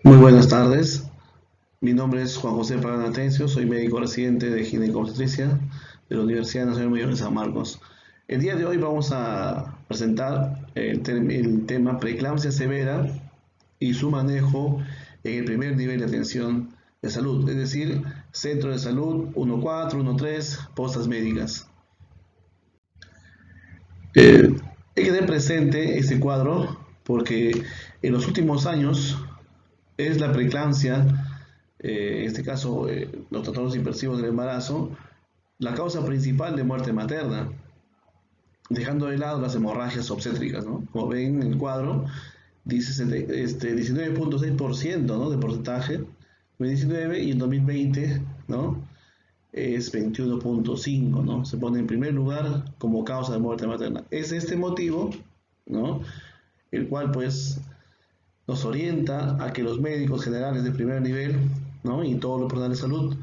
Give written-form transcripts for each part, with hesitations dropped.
Muy buenas tardes, mi nombre es Juan José Pagán Atencio, soy médico residente de gineco-obstetricia de la Universidad Nacional Mayor de San Marcos. El día de hoy vamos a presentar el tema preeclampsia severa y su manejo en el primer nivel de atención de salud, es decir, centro de salud 1-4, 1-3, postas médicas. Hay que tener presente este cuadro porque en los últimos años es la preeclampsia, en este caso los trastornos hipersivos del embarazo, la causa principal de muerte materna, dejando de lado las hemorragias obstétricas, ¿no? Como ven en el cuadro, dice 19.6%, ¿no?, de porcentaje, en 2019, y en 2020, ¿no?, es 21.5%, ¿no? Se pone en primer lugar como causa de muerte materna. Es este motivo, ¿no?, el cual pues nos orienta a que los médicos generales de primer nivel, ¿no?, y todo el personal de salud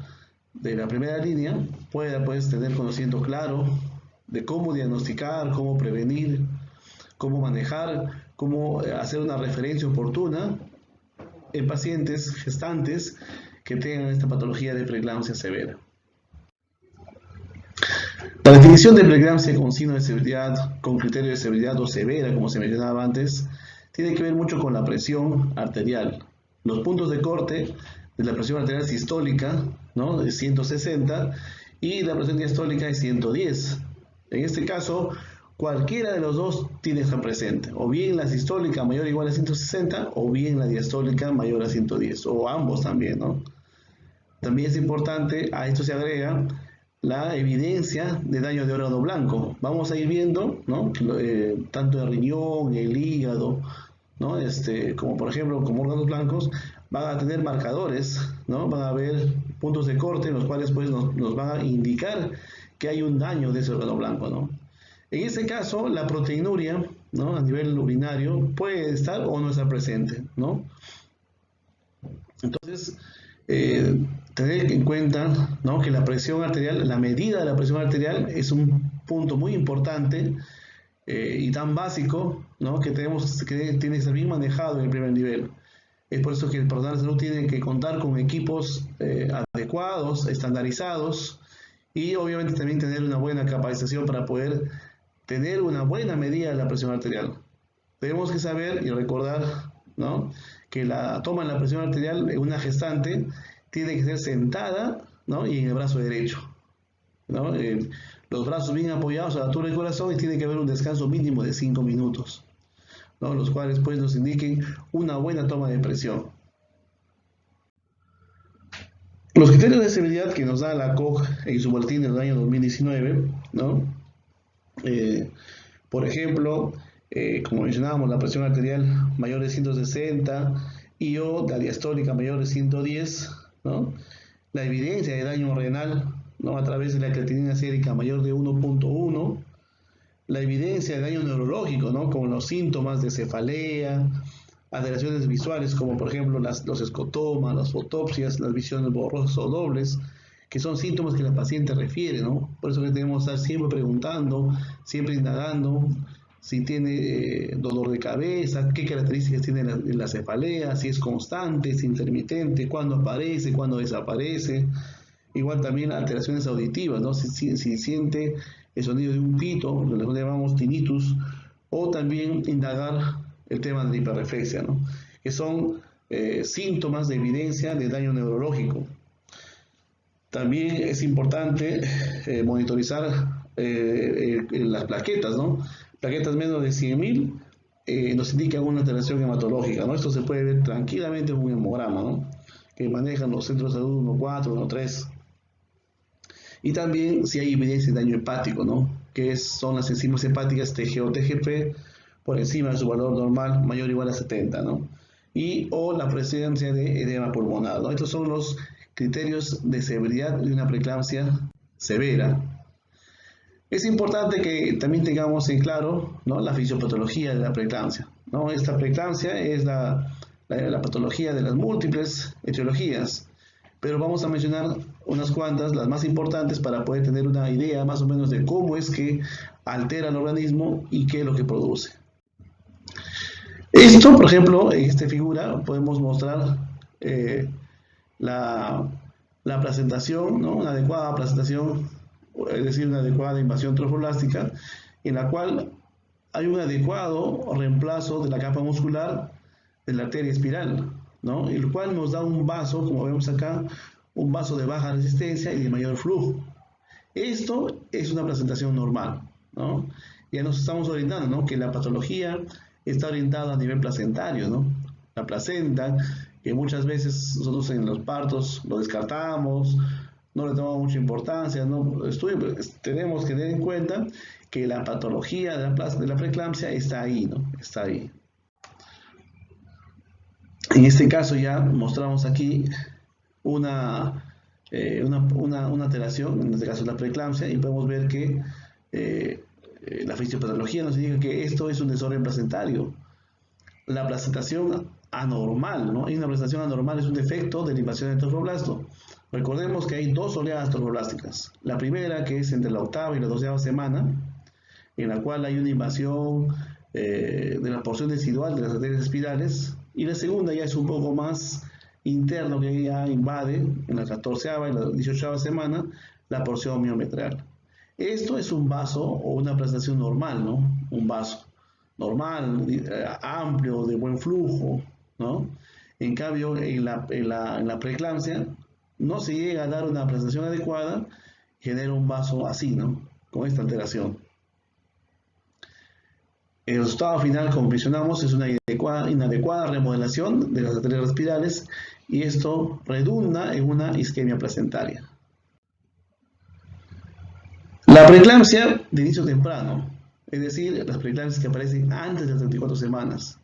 de la primera línea pueda pues tener conocimiento claro de cómo diagnosticar, cómo prevenir, cómo manejar, cómo hacer una referencia oportuna en pacientes gestantes que tengan esta patología de preeclampsia severa. La definición de preeclampsia con signo de severidad, con criterio de severidad o severa, como se mencionaba antes, tiene que ver mucho con la presión arterial. Los puntos de corte de la presión arterial sistólica, ¿no?, de 160, y la presión diastólica de 110. En este caso, cualquiera de los dos tiene que estar presente, o bien la sistólica mayor o igual a 160, o bien la diastólica mayor a 110, o ambos también, ¿no? También es importante, a esto se agrega la evidencia de daño de órgano blanco. Vamos a ir viendo, ¿no?, tanto el riñón, el hígado, ¿no?, como por ejemplo, como órganos blancos, van a tener marcadores, ¿no?, van a haber puntos de corte en los cuales pues nos van a indicar que hay un daño de ese órgano blanco, ¿no? En este caso, la proteinuria, ¿no?, a nivel urinario puede estar o no estar presente, ¿no? Entonces, tener en cuenta, ¿no?, que la presión arterial, la medida de la presión arterial es un punto muy importante y tan básico, ¿no?, que tiene que ser bien manejado en el primer nivel. Es por eso que el personal de salud tiene que contar con equipos adecuados, estandarizados, y obviamente también tener una buena capacitación para poder tener una buena medida de la presión arterial. Tenemos que saber y recordar, ¿no?, que la toma de la presión arterial en una gestante tiene que ser sentada, ¿no?, y en el brazo derecho, ¿no? Los brazos bien apoyados a la altura del corazón, y tiene que haber un descanso mínimo de 5 minutos, ¿no?, los cuales pues nos indiquen una buena toma de presión. Los criterios de severidad que nos da la COG en su boletín del año 2019, ¿no? Por ejemplo, como mencionábamos, la presión arterial mayor de 160 y o la diastólica mayor de 110, ¿no?, la evidencia de daño renal, ¿no?, a través de la creatinina sérica mayor de 1.1, la evidencia de daño neurológico, ¿no?, como los síntomas de cefalea, alteraciones visuales como por ejemplo los escotomas, las fotopsias, las visiones borrosas o dobles, que son síntomas que la paciente refiere, ¿no? Por eso que tenemos que estar siempre preguntando, siempre indagando si tiene dolor de cabeza, qué características tiene la cefalea, si es constante, si es intermitente, cuándo aparece, cuándo desaparece. Igual también alteraciones auditivas, ¿no? Si siente el sonido de un pito, lo que llamamos tinnitus, o también indagar el tema de la hiperreflexia, ¿no?, que son síntomas de evidencia de daño neurológico. También es importante monitorizar las plaquetas, ¿no? Plaquetas menos de 100.000 nos indican una alteración hematológica, ¿no? Esto se puede ver tranquilamente en un hemograma, ¿no?, que manejan los centros de salud 1-4, 1-3. Y también si hay evidencia de daño hepático, ¿no?, que son las enzimas hepáticas TG o TGP por encima de su valor normal mayor o igual a 70, ¿no?, y o la presencia de edema pulmonar, ¿no? Estos son los criterios de severidad de una preeclampsia severa. Es importante que también tengamos en claro, ¿no?, la fisiopatología de la preeclampsia, ¿no? Esta preeclampsia es la patología de las múltiples etiologías, pero vamos a mencionar unas cuantas, las más importantes, para poder tener una idea más o menos de cómo es que altera el organismo y qué es lo que produce. Esto, por ejemplo, en esta figura podemos mostrar eh, la, la placentación, ¿no? Una adecuada placentación, es decir, una adecuada invasión trofoblástica, en la cual hay un adecuado reemplazo de la capa muscular de la arteria espiral, ¿no? El cual nos da un vaso, como vemos acá, un vaso de baja resistencia y de mayor flujo. Esto es una presentación normal, ¿no? Ya nos estamos orientando, ¿no? Que la patología está orientada a nivel placentario, ¿no? La placenta, que muchas veces nosotros en los partos lo descartamos, no le tomamos mucha importancia, ¿no? Tenemos que tener en cuenta que la patología de la preeclampsia está ahí, ¿no? Está ahí. En este caso ya mostramos aquí una alteración, en este caso la preeclampsia, y podemos ver que la fisiopatología nos indica que esto es un desorden placentario. La placentación anormal, ¿no? Y una placentación anormal es un defecto de la invasión del tromboblasto. Recordemos que hay dos oleadas tromboblásticas. La primera, que es entre la 8ª y la 12ª semana, en la cual hay una invasión de la porción residual de las arterias espirales, y la segunda ya es un poco más interno, que ya invade en la 14ª y la 18ª semana la porción miometral. Esto es un vaso o una presentación normal, ¿no? Un vaso normal, amplio, de buen flujo, ¿no? En cambio, en la preeclampsia no se llega a dar una presentación adecuada, genera un vaso así, ¿no? Con esta alteración. El resultado final, como mencionamos, es una inadecuada remodelación de las arterias respirales, y esto redunda en una isquemia placentaria. La preeclampsia de inicio temprano, es decir, las preeclampsias que aparecen antes de las 34 semanas.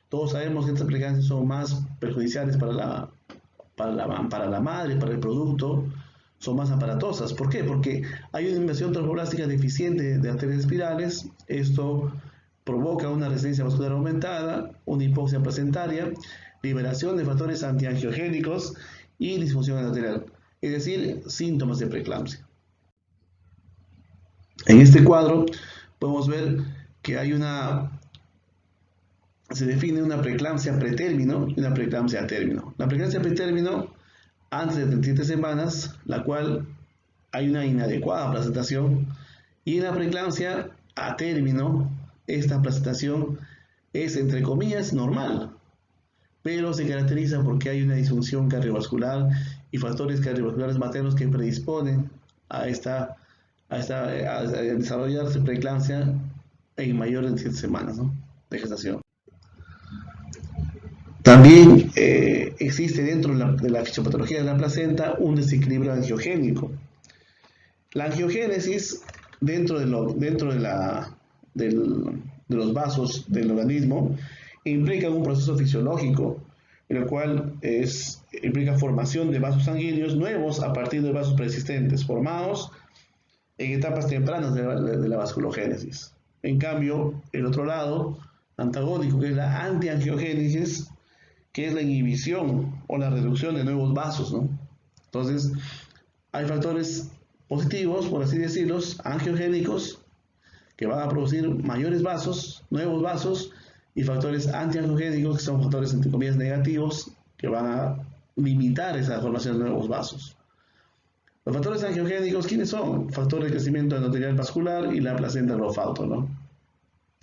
Todos sabemos que estas preeclampsias son más perjudiciales para la madre, para el producto, son más aparatosas. ¿Por qué? Porque hay una invasión tromboblástica deficiente de arterias espirales. Esto provoca una resistencia vascular aumentada, una hipoxia placentaria, liberación de factores antiangiogénicos y disfunción arterial, es decir, síntomas de preeclampsia. En este cuadro podemos ver que se define una preeclampsia pretérmino y una preeclampsia a término. La preeclampsia pretérmino, antes de 37 semanas, la cual hay una inadecuada placentación, y en la preeclampsia a término, esta placentación es, entre comillas, normal, pero se caracteriza porque hay una disfunción cardiovascular y factores cardiovasculares maternos que predisponen a desarrollarse preeclampsia en mayor de 7 semanas, ¿no?, de gestación. También existe dentro de la fisiopatología de la placenta un desequilibrio angiogénico. La angiogénesis dentro de los vasos del organismo implica un proceso fisiológico, en el cual implica formación de vasos sanguíneos nuevos a partir de vasos preexistentes, formados en etapas tempranas de la vasculogénesis. En cambio, el otro lado antagónico, que es la antiangiogénesis, que es la inhibición o la reducción de nuevos vasos, ¿no? Entonces, hay factores positivos, por así decirlo, angiogénicos, que van a producir mayores vasos, nuevos vasos, y factores antiangiogénicos, que son factores, entre comillas, negativos, que van a limitar esa formación de nuevos vasos. Los factores angiogénicos, ¿quiénes son? Factor de crecimiento endotelial vascular y la placenta growth factor, ¿no?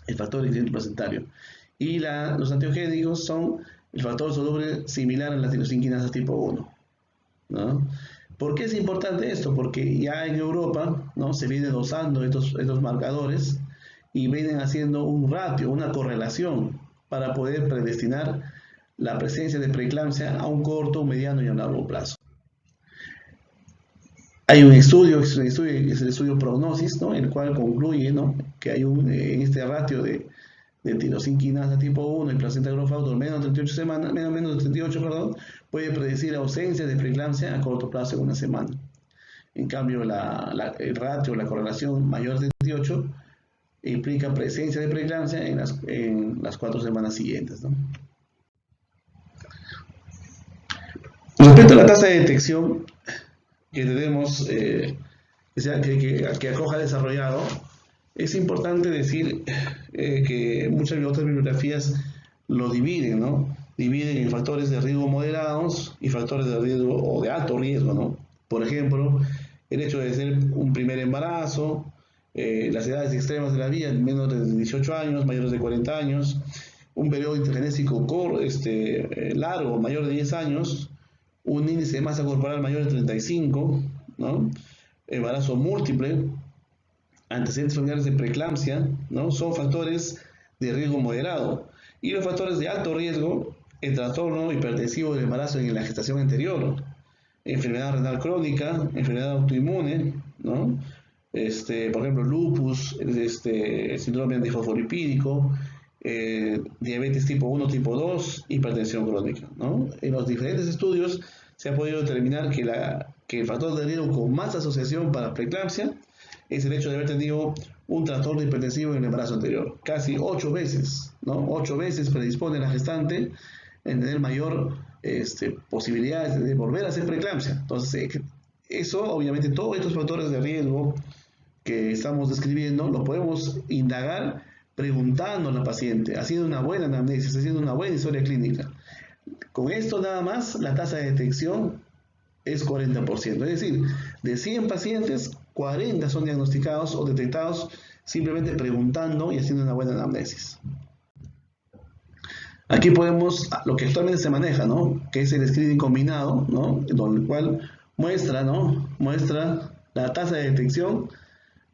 El factor de crecimiento placentario. Y los antiogénicos son el factor soluble similar a la tirosinquinasa tipo 1, ¿no? ¿Por qué es importante esto? Porque ya en Europa, ¿no?, se viene dosando estos marcadores y vienen haciendo un ratio, una correlación, para poder predestinar la presencia de preeclampsia a un corto, mediano y a un largo plazo. Hay un estudio, es el estudio Prognosis, ¿no?, el cual concluye, ¿no?, que hay en este ratio de tirosinquinasa tipo 1 y placenta growth factor menos de 38 semanas, menos de 38, perdón, puede predecir ausencia de preeclampsia a corto plazo en una semana. En cambio, el ratio, la correlación mayor de 38 implica presencia de preeclampsia en las 4 semanas siguientes, ¿no? Respecto a la tasa de detección que tenemos, que Acoja ha desarrollado, es importante decir que muchas otras bibliografías lo dividen, ¿no? dividen en factores de riesgo moderados y factores de riesgo o de alto riesgo, ¿no? Por ejemplo, el hecho de ser un primer embarazo, las edades extremas de la vida, menos de 18 años, mayores de 40 años, un periodo intergenésico largo, mayor de 10 años, un índice de masa corporal mayor de 35, ¿no? Embarazo múltiple, antecedentes familiares de preeclampsia, ¿no? Son factores de riesgo moderado. Y los factores de alto riesgo, el trastorno hipertensivo del embarazo en la gestación anterior, enfermedad renal crónica, enfermedad autoinmune, ¿no? Por ejemplo, lupus, síndrome antifosfolipídico, diabetes tipo 1, tipo 2, hipertensión crónica, ¿no? En los diferentes estudios se ha podido determinar que el factor de riesgo con más asociación para preeclampsia es el hecho de haber tenido un trastorno hipertensivo en el embarazo anterior. Casi 8 veces, ¿no? 8 veces predispone a la gestante en tener mayor posibilidades de volver a hacer preeclampsia. Entonces, eso, obviamente, todos estos factores de riesgo que estamos describiendo, lo podemos indagar preguntando a la paciente, haciendo una buena anamnesis, haciendo una buena historia clínica. Con esto nada más, la tasa de detección es 40%. Es decir, de 100 pacientes, 40 son diagnosticados o detectados simplemente preguntando y haciendo una buena anamnesis. Aquí podemos, lo que actualmente se maneja, ¿no? Que es el screening combinado, ¿no? Donde el cual muestra, ¿no? Muestra la tasa de detección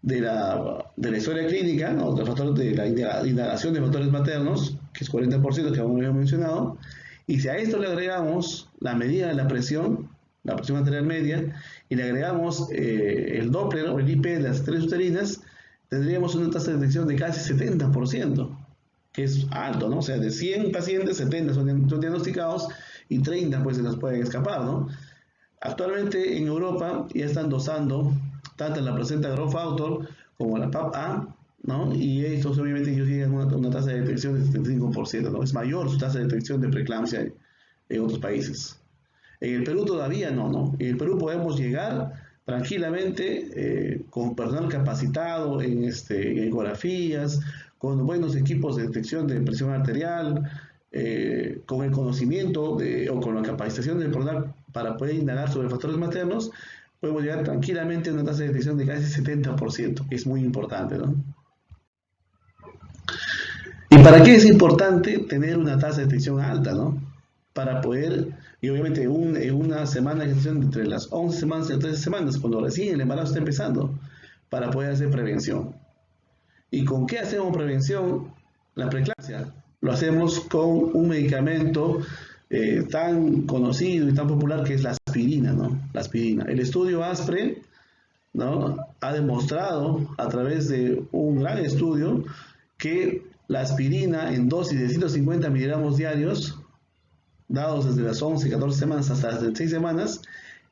de la historia clínica, ¿no? De la indagación de factores maternos, que es 40%, que aún no había mencionado, y si a esto le agregamos la medida de la presión arterial media, y le agregamos el Doppler o el IP de las tres uterinas, tendríamos una tasa de detección de casi 70%, que es alto, ¿no? O sea, de 100 pacientes, 70 son diagnosticados y 30 pues se nos pueden escapar, ¿no? Actualmente en Europa ya están dosando tanto la placenta growth factor como la PAP-A, ¿no? Y estos obviamente ellos llegan a una tasa de detección de 75%, ¿no? Es mayor su tasa de detección de preeclampsia en otros países. En el Perú todavía no, ¿no? En el Perú podemos llegar tranquilamente con personal capacitado en ecografías, con buenos equipos de detección de presión arterial, con el conocimiento o con la capacitación del personal para poder indagar sobre factores maternos, podemos llegar tranquilamente a una tasa de detección de casi 70%, que es muy importante, ¿no? ¿Y para qué es importante tener una tasa de detección alta, ¿no? Para poder, y obviamente en una semana de gestación, entre las 11 semanas y las 13 semanas, cuando recién el embarazo está empezando, para poder hacer prevención. ¿Y con qué hacemos prevención? La preeclampsia. Lo hacemos con un medicamento tan conocido y tan popular que es la aspirina, ¿no? La aspirina. El estudio ASPRE, ¿no? Ha demostrado a través de un gran estudio que la aspirina en dosis de 150 miligramos diarios, dados desde las 11 y 14 semanas hasta las 16 semanas,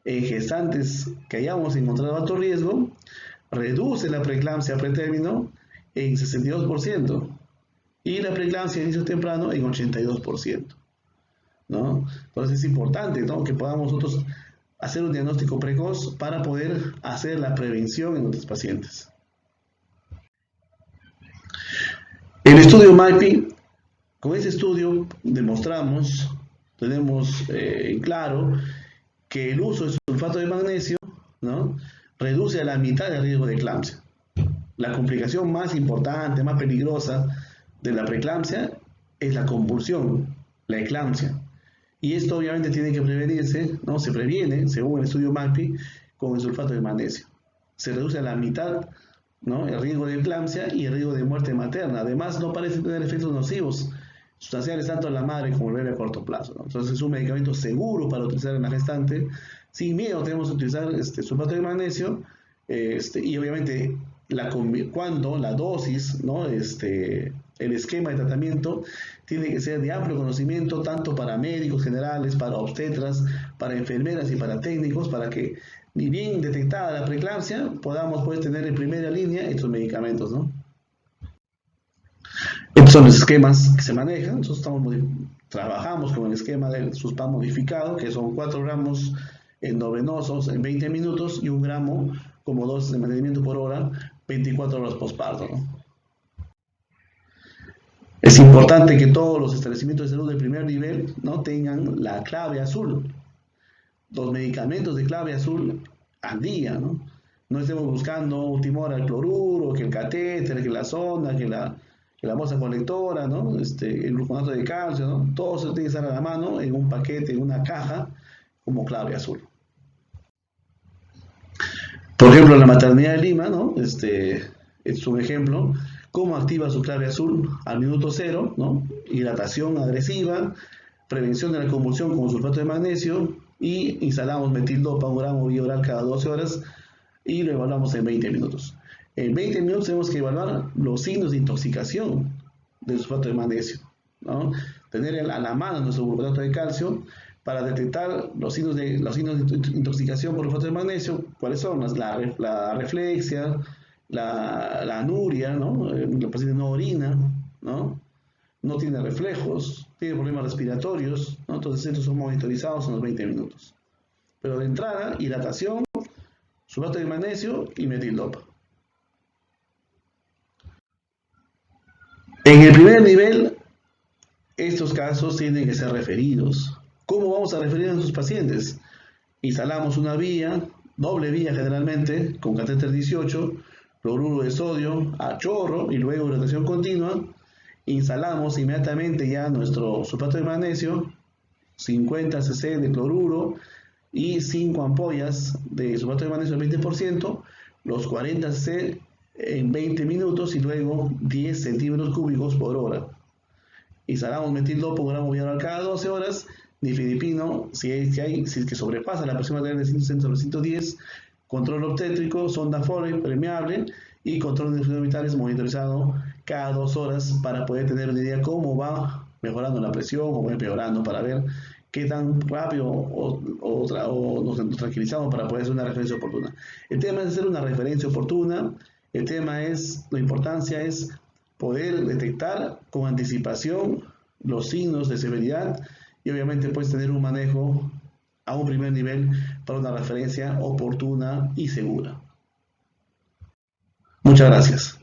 en gestantes que hayamos encontrado alto riesgo, reduce la preeclampsia pretérmino en 62% y la preeclampsia de inicio temprano en 82%, ¿no? Entonces es importante, ¿no?, que podamos nosotros hacer un diagnóstico precoz para poder hacer la prevención en nuestros pacientes. El estudio MAPI, con ese estudio tenemos en claro que el uso de sulfato de magnesio, ¿no?, reduce a la mitad el riesgo de eclampsia. La complicación más importante, más peligrosa de la preeclampsia es la convulsión, la eclampsia. Y esto obviamente tiene que prevenirse, ¿no? Se previene, según el estudio MAPI, con el sulfato de magnesio. Se reduce a la mitad, ¿no?, el riesgo de eclampsia y el riesgo de muerte materna. Además, no parece tener efectos nocivos sustanciales tanto en la madre como en el bebé a corto plazo, ¿no? Entonces es un medicamento seguro para utilizar en la gestante. Sin miedo tenemos que utilizar sulfato de magnesio, y obviamente cuando la dosis, ¿no?, el esquema de tratamiento tiene que ser de amplio conocimiento tanto para médicos generales, para obstetras, para enfermeras y para técnicos, para que, ni bien detectada la preeclampsia, podamos pues tener en primera línea estos medicamentos, ¿no? Estos son los esquemas que se manejan. Nosotros trabajamos con el esquema del SUSPAM modificado, que son 4 gramos endovenosos en 20 minutos y 1 gramo como dosis de mantenimiento por hora, 24 horas posparto, ¿no? Es importante que todos los establecimientos de salud de primer nivel, ¿no?, tengan la clave azul, los medicamentos de clave azul al día, ¿no? No estemos buscando última hora el cloruro, que el catéter, que la sonda, que la bolsa colectora, ¿no? El gluconato de calcio, ¿no? Todo eso tiene que estar a la mano en un paquete, en una caja, como clave azul. Por ejemplo, la maternidad de Lima, ¿no? Es un ejemplo. ¿Cómo activa su clave azul al minuto cero, ¿no? Hidratación agresiva, prevención de la convulsión con sulfato de magnesio y instalamos metildopa, un gramo vía oral cada 12 horas y lo evaluamos en 20 minutos. En 20 minutos tenemos que evaluar los signos de intoxicación del sulfato de magnesio, ¿no? Tener a la mano nuestro gluconato de calcio para detectar los signos de intoxicación por sulfato de magnesio. ¿Cuáles son? La reflexia, la anuria, ¿no? El paciente no orina, ¿no? No tiene reflejos, tiene problemas respiratorios, ¿no? Entonces estos son monitorizados en los 20 minutos. Pero de entrada, hidratación, sulfato de magnesio y metildopa. En el primer nivel, estos casos tienen que ser referidos. ¿Cómo vamos a referir a nuestros pacientes? Instalamos una vía, doble vía generalmente, con catéter 18, cloruro de sodio a chorro y luego hidratación continua. Instalamos inmediatamente ya nuestro sulfato de magnesio, 50 cc de cloruro y 5 ampollas de sulfato de magnesio al 20%, los 40 cc en 20 minutos y luego 10 centímetros cúbicos por hora. Instalamos metildopa, un gramo vía oral cada 12 horas, nifedipino, si es que sobrepasa la presión arterial de 160 sobre 110, control obstétrico, sonda Foley permeable y control de fluidos vitales monitorizado cada 2 horas para poder tener una idea cómo va mejorando la presión o va empeorando, para ver qué tan rápido o nos tranquilizamos para poder hacer una referencia oportuna. El tema es hacer una referencia oportuna, el tema es, la importancia es poder detectar con anticipación los signos de severidad y obviamente pues tener un manejo a un primer nivel para una referencia oportuna y segura. Muchas gracias.